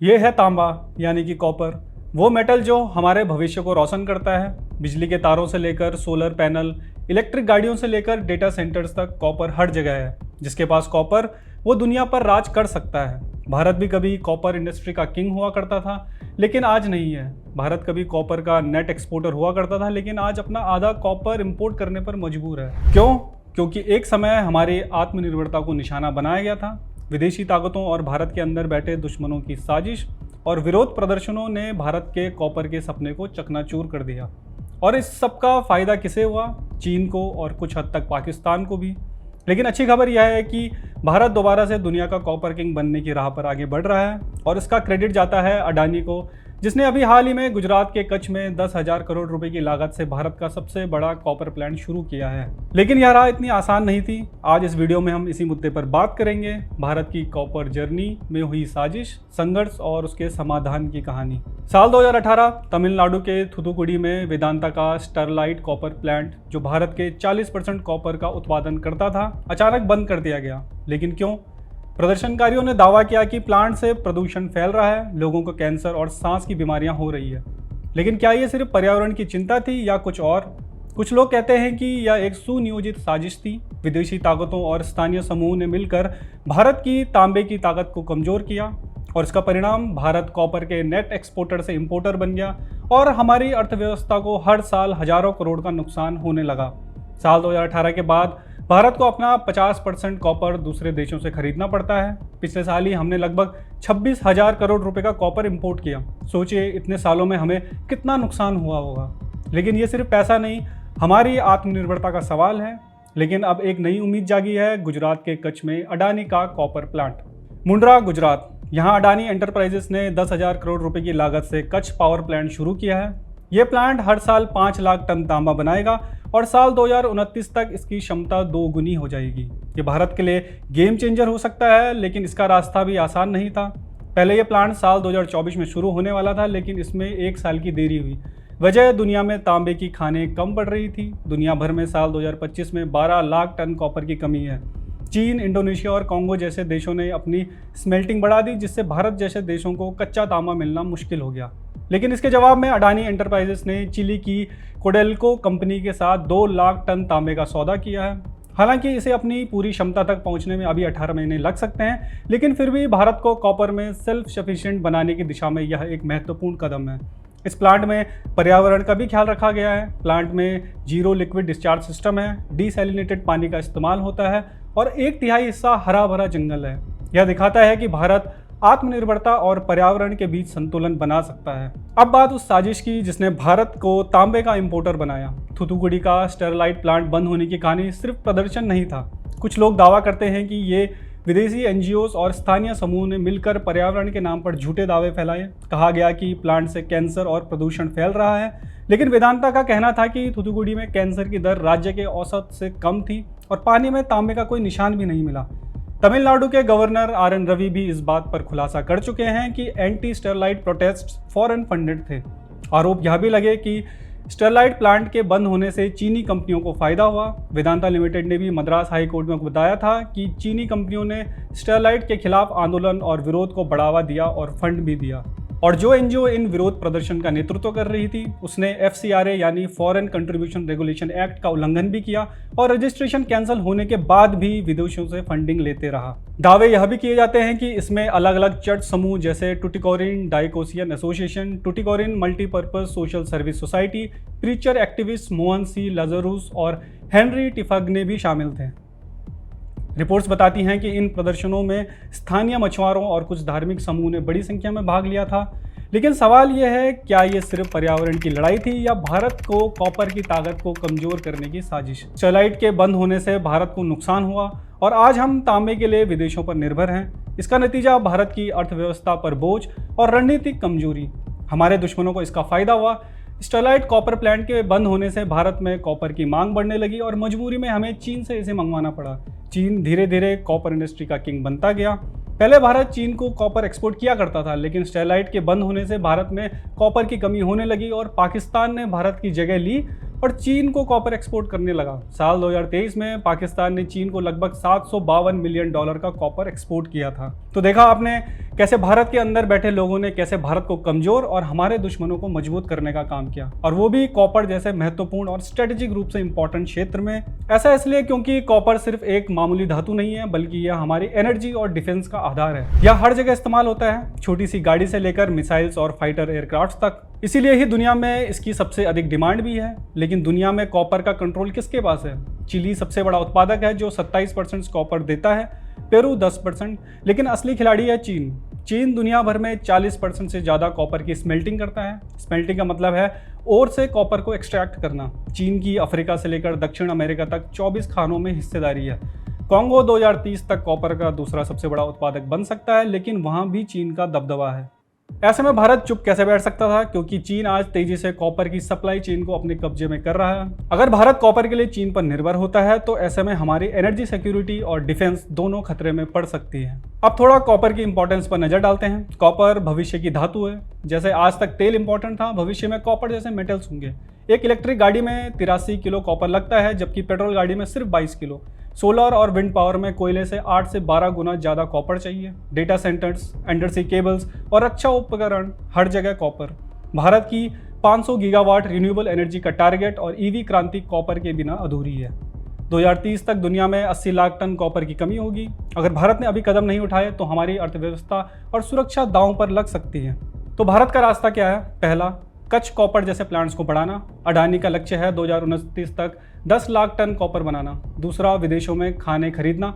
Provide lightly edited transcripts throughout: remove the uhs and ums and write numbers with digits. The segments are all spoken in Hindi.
ये है तांबा यानी कि कॉपर, वो मेटल जो हमारे भविष्य को रोशन करता है। बिजली के तारों से लेकर सोलर पैनल, इलेक्ट्रिक गाड़ियों से लेकर डेटा सेंटर्स तक कॉपर हर जगह है। जिसके पास कॉपर वो दुनिया पर राज कर सकता है। भारत भी कभी कॉपर इंडस्ट्री का किंग हुआ करता था, लेकिन आज नहीं है। भारत कभी कॉपर का नेट एक्सपोर्टर हुआ करता था, लेकिन आज अपना आधा कॉपर इंपोर्ट करने पर मजबूर है। क्यों? क्योंकि एक समय हमारी आत्मनिर्भरता को निशाना बनाया गया था। विदेशी ताकतों और भारत के अंदर बैठे दुश्मनों की साजिश और विरोध प्रदर्शनों ने भारत के कॉपर के सपने को चकनाचूर कर दिया। और इस सब का फायदा किसे हुआ? चीन को और कुछ हद तक पाकिस्तान को भी। लेकिन अच्छी खबर यह है कि भारत दोबारा से दुनिया का कॉपर किंग बनने की राह पर आगे बढ़ रहा है और इसका क्रेडिट जाता है अडानी को, जिसने अभी हाल ही में गुजरात के कच्छ में 10,000 करोड़ रुपए की लागत से भारत का सबसे बड़ा कॉपर प्लांट शुरू किया है। लेकिन यह राह इतनी आसान नहीं थी। आज इस वीडियो में हम इसी मुद्दे पर बात करेंगे, भारत की कॉपर जर्नी में हुई साजिश, संघर्ष और उसके समाधान की कहानी। साल 2018 तमिलनाडु के थूथुकुडी में वेदांता का स्टरलाइट कॉपर प्लांट, जो भारत के 40% कॉपर का उत्पादन करता था, अचानक बंद कर दिया गया। लेकिन क्यों? प्रदर्शनकारियों ने दावा किया कि प्लांट से प्रदूषण फैल रहा है, लोगों को कैंसर और सांस की बीमारियां हो रही है। लेकिन क्या ये सिर्फ पर्यावरण की चिंता थी या कुछ और? कुछ लोग कहते हैं कि यह एक सुनियोजित साजिश थी। विदेशी ताकतों और स्थानीय समूह ने मिलकर भारत की तांबे की ताकत को कमजोर किया और इसका परिणाम भारत कॉपर के नेट एक्सपोर्टर से इंपोर्टर बन गया और हमारी अर्थव्यवस्था को हर साल हजारों करोड़ का नुकसान होने लगा। साल 2018 के बाद भारत को अपना 50% कॉपर दूसरे देशों से खरीदना पड़ता है। पिछले साल ही हमने लगभग 26,000 करोड़ रुपए का कॉपर इंपोर्ट किया। सोचिए इतने सालों में हमें कितना नुकसान हुआ होगा। लेकिन ये सिर्फ पैसा नहीं, हमारी आत्मनिर्भरता का सवाल है। लेकिन अब एक नई उम्मीद जागी है, गुजरात के कच्छ में अडानी का कॉपर प्लांट। मुंड्रा, गुजरात। यहाँ अडानी एंटरप्राइजेस ने 10,000 करोड़ रुपए की लागत से कच्छ पावर प्लांट शुरू किया है। ये प्लांट हर साल 5 लाख टन तांबा बनाएगा और साल 2029 तक इसकी क्षमता 2 गुनी हो जाएगी। ये भारत के लिए गेम चेंजर हो सकता है, लेकिन इसका रास्ता भी आसान नहीं था। पहले ये प्लांट साल 2024 में शुरू होने वाला था, लेकिन इसमें 1 साल की देरी हुई। वजह दुनिया में तांबे की खानें कम पड़ रही थी। दुनिया भर में साल 2025 में 12 लाख टन कॉपर की कमी है। चीन, इंडोनेशिया और कांगो जैसे देशों ने अपनी स्मेल्टिंग बढ़ा दी, जिससे भारत जैसे देशों को कच्चा तांबा मिलना मुश्किल हो गया। लेकिन इसके जवाब में अडानी एंटरप्राइजेस ने चिली की कोडेल्को कंपनी के साथ 2 लाख टन तांबे का सौदा किया है। हालांकि इसे अपनी पूरी क्षमता तक पहुंचने में अभी 18 महीने लग सकते हैं, लेकिन फिर भी भारत को कॉपर में सेल्फ सफिशिएंट बनाने की दिशा में यह एक महत्वपूर्ण कदम है। इस प्लांट में पर्यावरण का भी ख्याल रखा गया है। प्लांट में जीरो लिक्विड डिस्चार्ज सिस्टम है, डिसैलिनेटेड पानी का इस्तेमाल होता है और 1/3 हिस्सा हरा भरा जंगल है। यह दिखाता है कि भारत आत्मनिर्भरता और पर्यावरण के बीच संतुलन बना सकता है। अब बात उस साजिश की जिसने भारत को तांबे का इंपोर्टर बनाया। थूथुकुडी का स्टरलाइट प्लांट बंद होने की कहानी सिर्फ प्रदर्शन नहीं था। कुछ लोग दावा करते हैं कि ये विदेशी एनजीओस और स्थानीय समूह ने मिलकर पर्यावरण के नाम पर झूठे दावे फैलाए। कहा गया कि प्लांट से कैंसर और प्रदूषण फैल रहा है, लेकिन वेदांता का कहना था कि थूथुकुडी में कैंसर की दर राज्य के औसत से कम थी और पानी में तांबे का कोई निशान भी नहीं मिला। तमिलनाडु के गवर्नर RN रवि भी इस बात पर खुलासा कर चुके हैं कि anti Sterlite protest foreign funded थे। आरोप यह भी लगे कि स्टरलाइट प्लांट के बंद होने से चीनी कंपनियों को फायदा हुआ। वेदांता लिमिटेड ने भी मद्रास हाई कोर्ट में बताया था कि चीनी कंपनियों ने स्टरलाइट के खिलाफ आंदोलन और विरोध को बढ़ावा दिया और फंड भी दिया। और जो एनजीओ इन विरोध प्रदर्शन का नेतृत्व कर रही थी, उसने FCRA यानी फॉरेन कंट्रीब्यूशन रेगुलेशन एक्ट का उल्लंघन भी किया और रजिस्ट्रेशन कैंसिल होने के बाद भी विदेशों से फंडिंग लेते रहा। दावे यह भी किए जाते हैं कि इसमें अलग अलग चर्च समूह जैसे Tuticorin diocesan association, Tuticorin multipurpose social service society, preacher activist Mohan C. Lazarus और हेनरी टिफग्ने भी शामिल थे। रिपोर्ट्स बताती हैं कि इन प्रदर्शनों में स्थानीय मछुआरों और कुछ धार्मिक समूह ने बड़ी संख्या में भाग लिया था। लेकिन सवाल यह है, क्या ये सिर्फ पर्यावरण की लड़ाई थी या भारत को कॉपर की ताकत को कमजोर करने की साजिश? स्टरलाइट के बंद होने से भारत को नुकसान हुआ और आज हम तांबे के लिए विदेशों पर निर्भर हैं। इसका नतीजा भारत की अर्थव्यवस्था पर बोझ और रणनीतिक कमजोरी। हमारे दुश्मनों को इसका फायदा हुआ। स्टरलाइट कॉपर प्लांट के बंद होने से भारत में कॉपर की मांग बढ़ने लगी और मजबूरी में हमें चीन से इसे मंगवाना पड़ा। चीन धीरे धीरे कॉपर इंडस्ट्री का किंग बनता गया। पहले भारत चीन को कॉपर एक्सपोर्ट किया करता था, लेकिन स्टरलाइट के बंद होने से भारत में कॉपर की कमी होने लगी और पाकिस्तान ने भारत की जगह ली और चीन को कॉपर एक्सपोर्ट करने लगा। साल 2023 में पाकिस्तान ने चीन को लगभग $752 मिलियन का कॉपर एक्सपोर्ट किया था। तो देखा आपने कैसे भारत के अंदर बैठे लोगों ने कैसे भारत को कमजोर और हमारे दुश्मनों को मजबूत करने का काम किया, और वो भी कॉपर जैसे महत्वपूर्ण और स्ट्रेटेजिक रूप से इंपॉर्टेंट क्षेत्र में। ऐसा इसलिए क्योंकि कॉपर सिर्फ एक मामूली धातु नहीं है, बल्कि यह हमारी एनर्जी और डिफेंस का आधार है। यह हर जगह इस्तेमाल होता है, छोटी सी गाड़ी से लेकर मिसाइल्स और फाइटर एयरक्राफ्ट तक। इसीलिए ही दुनिया में इसकी सबसे अधिक डिमांड भी है। लेकिन दुनिया में कॉपर का कंट्रोल किसके पास है? चिली सबसे बड़ा उत्पादक है जो 27% कॉपर देता है, पेरू 10%, लेकिन असली खिलाड़ी है चीन। चीन दुनिया भर में 40% से ज़्यादा कॉपर की स्मेल्टिंग करता है। स्मेल्टिंग का मतलब है ओर से कॉपर को एक्सट्रैक्ट करना। चीन की अफ्रीका से लेकर दक्षिण अमेरिका तक 24 खानों में हिस्सेदारी है। कॉन्गो 2030 तक कॉपर का दूसरा सबसे बड़ा उत्पादक बन सकता है, लेकिन वहाँ भी चीन का दबदबा है। ऐसे में भारत चुप कैसे बैठ सकता था, क्योंकि चीन आज तेजी से कॉपर की सप्लाई चेन को अपने कब्जे में कर रहा है। अगर भारत कॉपर के लिए चीन पर निर्भर होता है तो ऐसे में हमारी एनर्जी सिक्योरिटी और डिफेंस दोनों खतरे में पड़ सकती है। अब थोड़ा कॉपर की इंपॉर्टेंस पर नजर डालते हैं। कॉपर भविष्य की धातु है। जैसे आज तक तेल इंपॉर्टेंट था, भविष्य में कॉपर जैसे मेटल्स होंगे। एक इलेक्ट्रिक गाड़ी में 83 किलो कॉपर लगता है, जबकि पेट्रोल गाड़ी में सिर्फ 22 किलो। सोलर और विंड पावर में कोयले से 8 से 12 गुना ज़्यादा कॉपर चाहिए। डेटा सेंटर्स, अंडरसी केबल्स और रक्षा उपकरण, हर जगह कॉपर। भारत की 500 गीगावाट रिन्यूएबल एनर्जी का टारगेट और ईवी क्रांति कॉपर के बिना अधूरी है। 2030 तक दुनिया में 80 लाख टन कॉपर की कमी होगी। अगर भारत ने अभी कदम नहीं उठाए तो हमारी अर्थव्यवस्था और सुरक्षा दांव पर लग सकती है। तो भारत का रास्ता क्या है? पहला, कच्छ कॉपर जैसे प्लांट्स को बढ़ाना। अडानी का लक्ष्य है 2029 तक 10 लाख टन कॉपर बनाना। दूसरा, विदेशों में खाने खरीदना।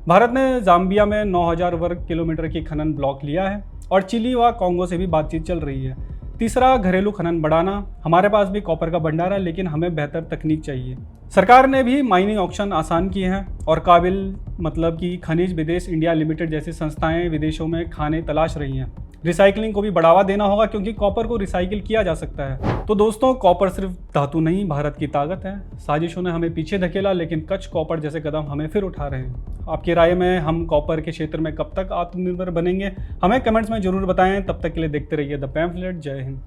भारत ने जाम्बिया में 9000 वर्ग किलोमीटर की खनन ब्लॉक लिया है और चिली व कॉन्गो से भी बातचीत चल रही है। तीसरा, घरेलू खनन बढ़ाना। हमारे पास भी कॉपर का भंडार है, लेकिन हमें बेहतर तकनीक चाहिए। सरकार ने भी माइनिंग ऑक्शन आसान किए हैं और काबिल मतलब कि खनिज विदेश इंडिया लिमिटेड जैसी संस्थाएं विदेशों में खाने तलाश रही हैं। रिसाइकलिंग को भी बढ़ावा देना होगा, क्योंकि कॉपर को रिसाइकिल किया जा सकता है। तो दोस्तों, कॉपर सिर्फ धातु नहीं, भारत की ताकत है। साजिशों ने हमें पीछे धकेला, लेकिन कच्छ कॉपर जैसे कदम हमें फिर उठा रहे हैं। आपकी राय में हम कॉपर के क्षेत्र में कब तक आत्मनिर्भर बनेंगे? हमें कमेंट्स में जरूर बताएं। तब तक के लिए देखते रहिए द पैम्फलेट। जय हिंद।